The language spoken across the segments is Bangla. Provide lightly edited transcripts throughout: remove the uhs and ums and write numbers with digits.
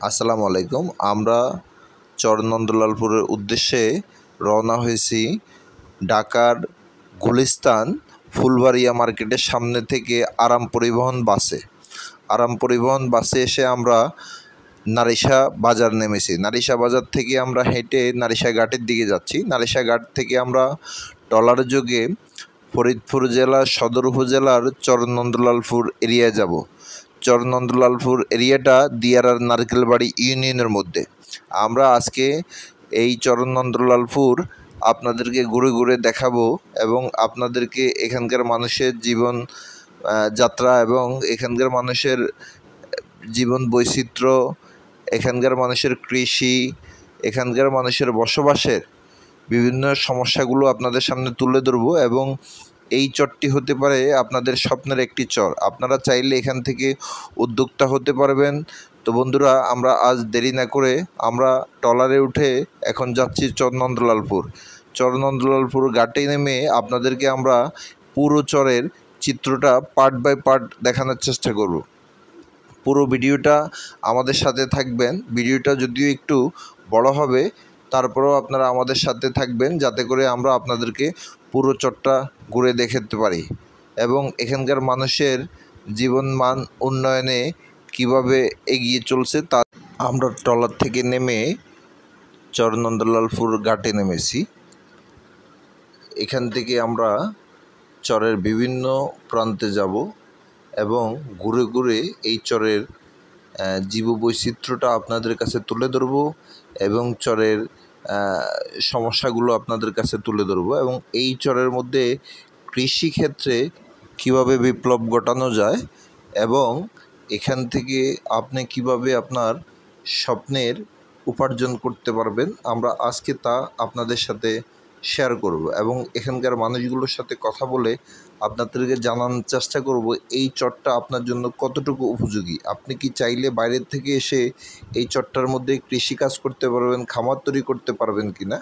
আসসালামু আলাইকুম। আমরা চরনন্দলালপুরের উদ্দেশ্যে রওনা হয়েছি ঢাকার গুলিস্তান ফুলবাড়িয়া মার্কেটের সামনে থেকে আরাম পরিবহন বাসে এসে আমরা নারিশা বাজার নেমেছি। নারিশা বাজার থেকে আমরা হেঁটে নারিশা ঘাটের দিকে যাচ্ছি। নারিশা ঘাট থেকে আমরা ট্রলার যোগে ফরিদপুর জেলার সদর উপজেলার চরনন্দলালপুর এরিয়ায় যাব। চরনন্দলালপুর এরিয়াটা দিয়ারার নারকেলবাড়ি ইউনিয়নের মধ্যে। আমরা আজকে এই চরনন্দলালপুর আপনাদেরকে ঘুরে ঘুরে দেখাবো এবং আপনাদেরকে এখানকার মানুষের জীবন যাত্রা এবং এখানকার মানুষের জীবন বৈচিত্র্য, এখানকার মানুষের কৃষি, এখানকার মানুষের বসবাসের বিভিন্ন সমস্যাগুলো আপনাদের সামনে তুলে ধরবো এবং এই চরটি হতে পারে আপনাদের স্বপ্নের একটি চর। আপনারা চাইলে এখান থেকে উদ্যোক্তা হতে পারবেন। তো বন্ধুরা, আমরা আজ দেরি না করে আমরা ট্রলারে উঠে এখন যাচ্ছি চরনন্দলালপুর ঘাটে নেমে আপনাদেরকে আমরা পুরো চরের চিত্রটা পার্ট বাই পার্ট দেখানোর চেষ্টা করব। পুরো ভিডিওটা আমাদের সাথে থাকবেন। ভিডিওটা যদিও একটু বড় হবে, তারপরেও আপনারা আমাদের সাথে থাকবেন যাতে করে আমরা আপনাদেরকে পুরো চরটা ঘুরে দেখাতে পারি এবং এখানকার মানুষের জীবনমান উন্নয়নে কিভাবে এগিয়ে চলছে তা। আমরা ট্রলার থেকে নেমে চরনন্দলালপুর ঘাটে নেমেছি। এখান থেকে আমরা চরের বিভিন্ন প্রান্তে যাব এবং ঘুরে ঘুরে এই চরের জীববৈচিত্র্যটা আপনাদের কাছে তুলে ধরব এবং চরের সমস্যাগুলো আপনাদের কাছে তুলে ধরব এবং এই চরের মধ্যে কৃষিক্ষেত্রে কিভাবে বিপ্লব ঘটানো যায় এবং এখান থেকে আপনি কিভাবে আপনার স্বপ্নের উপার্জন করতে পারবেন, আমরা আজকে তা আপনাদের সাথে শেয়ার করব এবং এখানকার মানুষগুলোর সাথে কথা বলে আপনাদেরকে জানানোর চেষ্টা করব এই চরটা আপনার জন্য কতটুকু উপযোগী। আপনি কি চাইলে বাইরের থেকে এসে এই চরটার মধ্যে কৃষিকাজ করতে পারবেন, খামার তৈরি করতে পারবেন কিনা,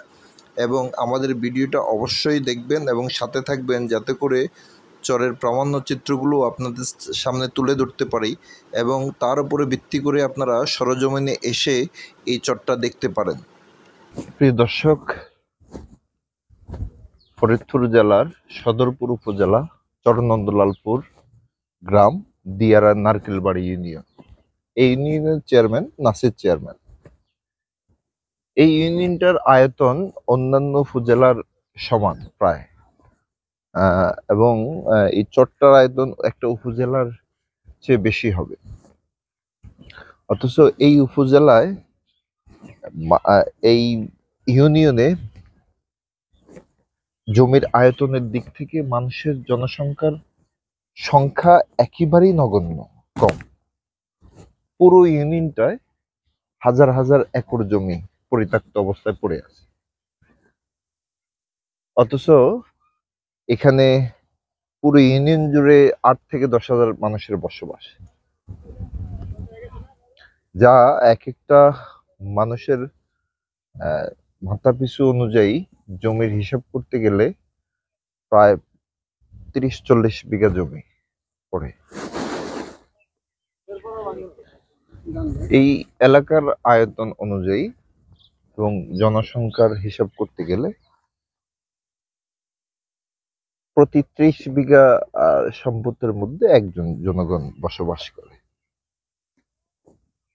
এবং আমাদের ভিডিওটা অবশ্যই দেখবেন এবং সাথে থাকবেন যাতে করে চরের প্রামাণ্য চিত্রগুলো আপনাদের সামনে তুলে ধরতে পারি এবং তার উপরে ভিত্তি করে আপনারা সরজমিনে এসে এই চরটা দেখতে পারেন। প্রিয় দর্শক, ফরিদপুর জেলার সদরপুর উপজেলা চরনন্দলালপুর গ্রাম দিয়ারা নারকেলবাড়ি ইউনিয়ন। এই ইউনিয়নের চেয়ারম্যান নাসির চেয়ারম্যান। এই ইউনিয়নটার আয়তন অন্যান্য উপজেলার সমান প্রায়, এবং এই চরটার আয়তন একটা উপজেলার চেয়ে বেশি হবে। অথচ এই উপজেলায় এই ইউনিয়নে জমির আয়তনের দিক থেকে মানুষের জনসংখ্যার সংখ্যা একেবারেই নগণ্য, কম। পুরো ইউনিয়নটায় হাজার হাজার একর জমি পরিত্যক্ত অবস্থায় পড়ে আছে। অথচ এখানে পুরো ইউনিয়ন জুড়ে 8 থেকে 10,000 মানুষের বসবাস, যা এক একটা মানুষের মাথাপিছু অনুযায়ী জমির হিসাব করতে গেলে প্রায় 30-40 বিঘা জমি পড়ে। এই এলাকার আয়তন অনুযায়ী এবং জনসংখ্যার হিসাব করতে গেলে প্রতি 30 বিঘা সম্পদের মধ্যে একজন জনগণ বসবাস করে।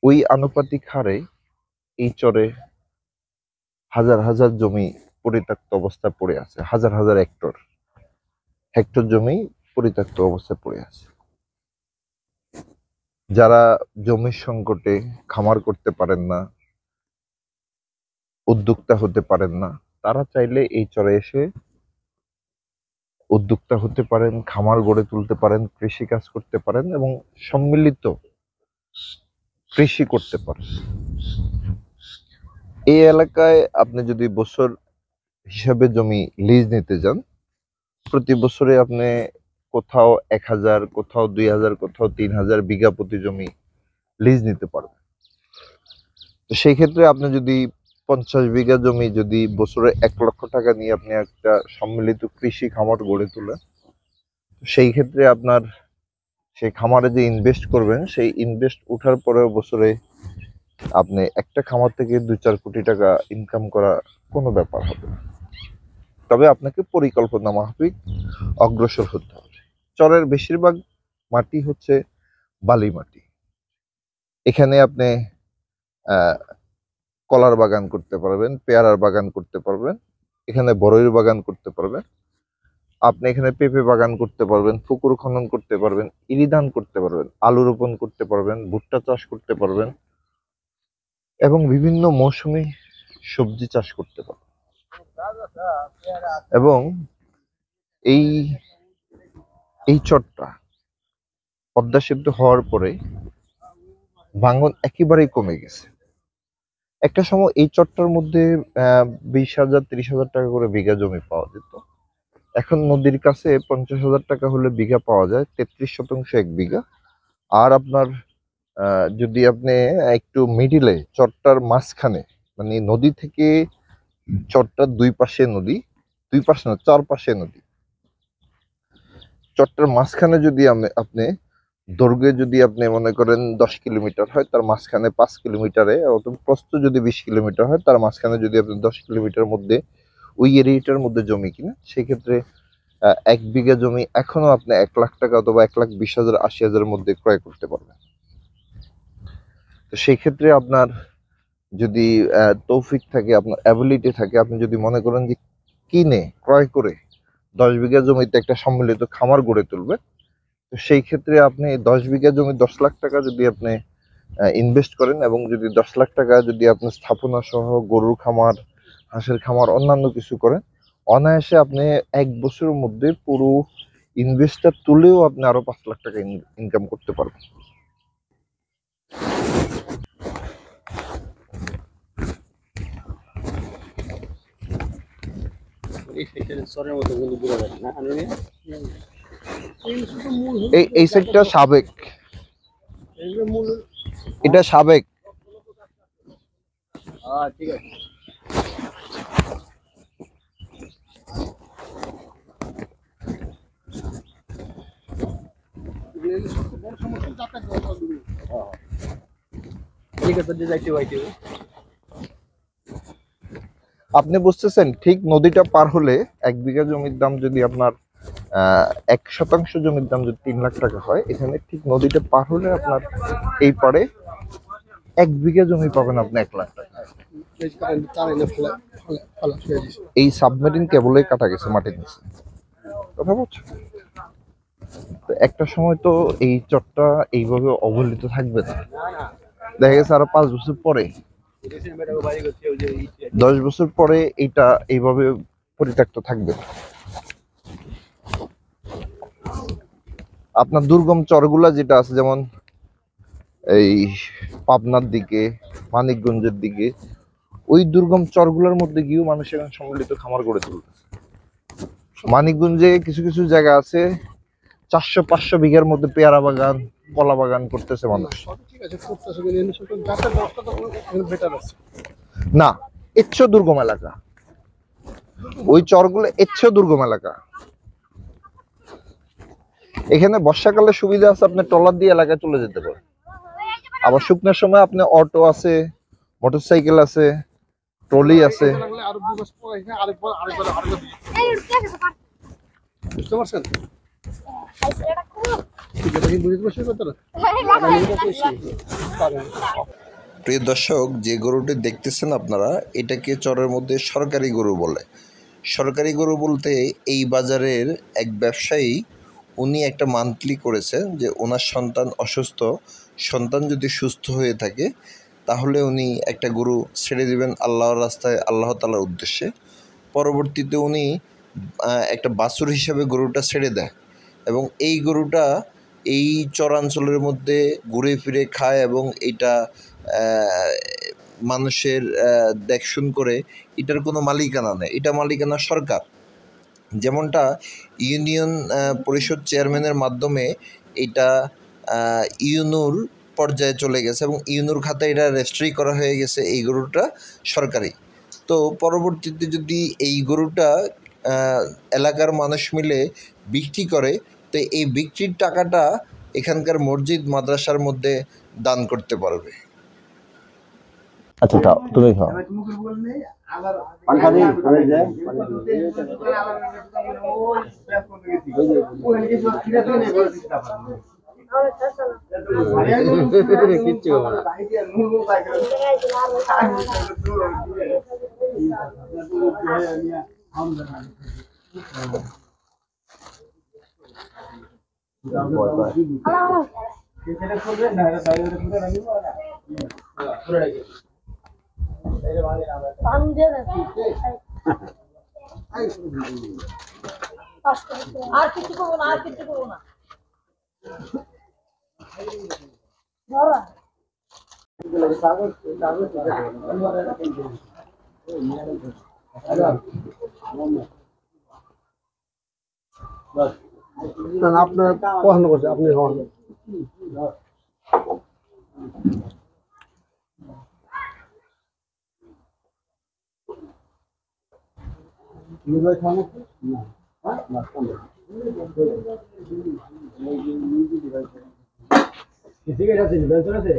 ওই আনুপাতিক হারে এই চরে হাজার হাজার জমি পরিত্যক্ত অবস্থায় পড়ে আছে। হাজার হাজার হেক্টর জমি পরিত্যক্ত অবস্থায় পড়ে আছে। যারা জমির সংকটে খামার করতে পারেন না, উদ্যোক্তা হতে পারেন না, তারা চাইলে এই চরে এসে উদ্যোক্তা হতে পারেন, খামার গড়ে তুলতে পারেন, কৃষি কাজ করতে পারেন এবং সম্মিলিত কৃষি করতে পারেন। এই এলাকায় আপনি যদি বছর হিসাবে জমি লিজ নিতে যান, প্রতি বছরে আপনি কোথাও 1000, কোথাও 2000, কোথাও 3000 বিঘা প্রতি জমি লিজ নিতে পারবেন। তো সেই ক্ষেত্রে আপনি যদি 50 বিঘা জমি যদি বছরে 1 লক্ষ টাকা নিয়ে আপনি একটা সম্মিলিত কৃষি খামার গড়ে তোলেন, সেই ক্ষেত্রে আপনার সেই খামারে যে ইনভেস্ট করবেন, সেই ইনভেস্ট উঠার পরেও বছরে আপনি একটা খামার থেকে 2-4 কোটি টাকা ইনকাম করা কোনো ব্যাপার হবে না। তবে আপনাকে পরিকল্পনা মাফিক অগ্রসর হতে হবে। চরের বেশিরভাগ মাটি হচ্ছে বালি মাটি। এখানে আপনি আহ, কলার বাগান করতে পারবেন, পেয়ারার বাগান করতে পারবেন, এখানে বড়ইয়ের বাগান করতে পারবেন, আপনি এখানে পেঁপে বাগান করতে পারবেন, পুকুর খনন করতে পারবেন, ইরি ধান করতে পারবেন, আলু রোপণ করতে পারবেন, ভুট্টা চাষ করতে পারবেন এবং বিভিন্ন মৌসুমী সবজি চাষ করতে পারবেন। এবং এই এই চরটা পদ্মা সেতু হওয়ার পরে ভাঙন একেবারেই কমে গেছে। একটা সময় এই চরটার মধ্যে 20,000 30,000 টাকা করে বিঘা জমি পাওয়া যেত। এখন নদীর কাছে 50,000 টাকা হলে বিঘা পাওয়া যায়, 33% 1 বিঘা। আর আপনার যদি আপনি একটু মিডিলে চরটার মাঝখানে, মানে নদী থেকে চরটার দুই পাশে নদী, দুই পাশে না, চারপাশে নদী, চরটার মাঝখানে যদি আপনি দৈর্ঘ্যে যদি আপনি মনে করেন 10 কিলোমিটার হয়, তার মাঝখানে 5 কিলোমিটারে, অথবা প্রস্থ যদি 20 কিলোমিটার হয়, তার মাঝখানে যদি আপনি 10 কিলোমিটার মধ্যে ওই এরিয়াটার মধ্যে জমি কিনা, সেক্ষেত্রে 1 বিঘা জমি এখনো আপনি 1 লাখ টাকা অথবা 1,20,000 80,000 মধ্যে ক্রয় করতে পারবেন। তো সেই ক্ষেত্রে আপনার যদি তৌফিক থাকে, আপনার অ্যাবিলিটি থাকে, আপনি যদি মনে করেন যে কিনে ক্রয় করে 10 বিঘা জমিতে একটা সম্মিলিত খামার গড়ে তুলবে, তো সেই ক্ষেত্রে আপনি 10 বিঘা জমি 10 লাখ টাকা যদি আপনি ইনভেস্ট করেন এবং যদি 10 লাখ টাকা যদি আপনি স্থাপনা সহ গরুর খামার, হাঁসের খামার, অন্যান্য কিছু করেন, অনায়াসে আপনি 1 বছরের মধ্যে পুরো ইনভেস্টটা তুলেও আপনি আরো 5 লাখ টাকা ইনকাম করতে পারবেন। এই সাইডটা সাবেক, এটা সাবেক। ঠিক আছে। আপনি বুঝতেছেন, ঠিক নদীটা পার হলে 1 বিঘা জমির দাম যদি আপনার 1% জমির দাম যদি 3 লাখ টাকা হয়, এখানে ঠিক নদীটা পার হলে আপনার এই পারে 1 বিঘা জমি পাবেন আপনি 1 লাখ টাকা। এই সাবমেরিন কেবলে কাটা গেছে মাটির নিচে, কথা বলছো? তো একটা সময় তো এই চরটা এইভাবে অবহেলিত থাকবে না, দেখা গেছে আরো 5 বছর পরে, 10 বছর পরে এটা এইভাবে পরিত্যক্ত থাকবে না। আপনার দুর্গম চরগুলা যেটা আছে, যেমন এই পাবনার দিকে, মানিকগঞ্জের দিকে, ওই দুর্গম চরগুলোর মধ্যে গিয়েও মানুষ এখন সম্মিলিত খামার গড়ে তুলতেছে। মানিকগঞ্জে কিছু কিছু জায়গা আছে 400-500 বিঘার মধ্যে পেয়ারা বাগান, কলা বাগান করতেছে মানুষ। না, এর দুর্গম এলাকা, ওই চরগুলো এর দুর্গম এলাকা। এখানে বর্ষাকালে সুবিধা আছে, আপনি ট্রলার দিয়ে এলাকায় চলে যেতে পারেন। আবার শুকনোর সময় আপনি অটো আছে, মোটরসাইকেল আছে, ট্রলি আছে। বুঝতে পারছেন? প্রিয় দর্শক, যে গরুটি দেখতেছেন আপনারা, এটাকে চরের মধ্যে সরকারি গরু বলে। সরকারি গরু বলতে এই বাজারের এক ব্যবসায়ী, উনি একটা মান্থলি করেছেন যে ওনার সন্তান অসুস্থ, সন্তান যদি সুস্থ হয়ে থাকে তাহলে উনি একটা গরু ছেড়ে দিবেন আল্লাহর রাস্তায়, আল্লাহ তাআলার উদ্দেশ্যে। পরবর্তীতে উনি একটা বাছুর হিসাবে গরুটা ছেড়ে দেয় এবং এই গরুটা এই চরাঞ্চলের মধ্যে ঘুরে ফিরে খায় এবং এটা মানুষের দেখশুন করে। এটার কোনো মালিকানা নেই, এটা মালিকানা সরকার। যেমনটা ইউনিয়ন পরিষদ চেয়ারম্যানের মাধ্যমে এটা ইউনুর পর্যায়ে চলে গেছে এবং ইউনুর খাতে এটা রেজিস্ট্রি করা হয়ে গেছে, এই গরুটা সরকারি। তো পরবর্তীতে যদি এই গরুটা এলাকার মানুষ মিলে বিক্রি করে, তো এই বিক্রির টাকাটা এখানকার মসজিদ মাদ্রাসার মধ্যে দান করতে পারবে। আচ্ছা খাও, তুমি খাও। আর কিছু করবো না, আর কিছু করবো না। আপনার পছন্দ করছে, আপনি হন। আছে